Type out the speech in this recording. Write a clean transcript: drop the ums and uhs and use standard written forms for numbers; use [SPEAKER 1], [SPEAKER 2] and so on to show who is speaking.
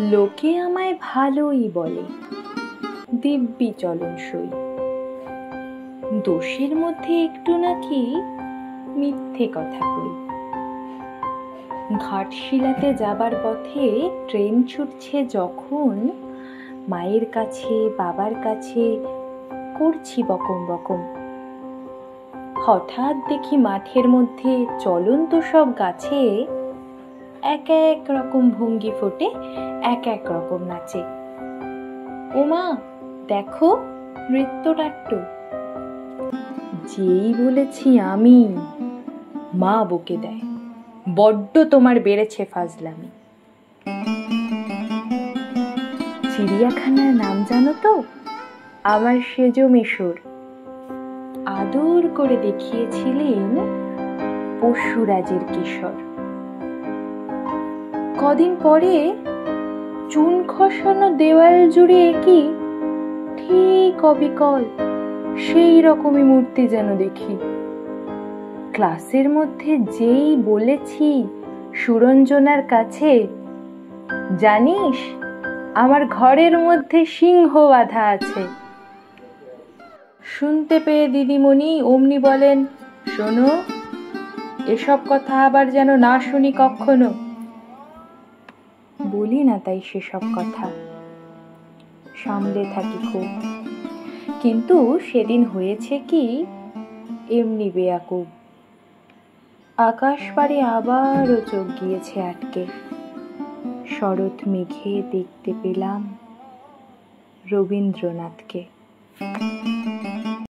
[SPEAKER 1] লোকে আমায় ভালোই বলে, দিব্যি চলনসই। দোষের মধ্যে একটু নাকি মিথ্যে কথা কই। ঘাটশিলাতে যাবার পথে ট্রেন ছুটছে যখন, মায়ের কাছে বাবার কাছে করছি বকম বকম। হঠাৎ দেখি মাঠের মধ্যে চলন্ত সব গাছে এক এক রকম ভঙ্গি ফোটে, এক এক রকম নাচে। ওমা দেখো নৃত্যনাট্য। যেই বলেছি আমি, মা বকে দেয়, বড্ড তোমার বেড়েছে ফাজলামি। চিড়িয়াখানার নাম জানো তো? আমার সেজ মেশর আদর করে দেখিয়েছিলেন পশুরাজের কিশোর। কদিন পরে চুন খসানো দেওয়াল জুড়ে একই ঠিক অবিকল সেই রকমই মূর্তি যেন দেখি। ক্লাসের মধ্যে যেই বলেছি সুরঞ্জনার কাছে, জানিস আমার ঘরের মধ্যে সিংহ বাঁধা আছে। শুনতে পেয়ে দিদিমণি অমনি বলেন, শোনো, এসব কথা আবার যেন না শুনি কখনো। বলি না তাই সেসব কথা, সামলে থাকি খুব। কিন্তু সেদিন হয়েছে কি, এমনি বেয়াকুব। আকাশ পারে আবারও চোখ গিয়েছে আটকে। শরৎ মেঘে দেখতে পেলাম রবীন্দ্রনাথকে।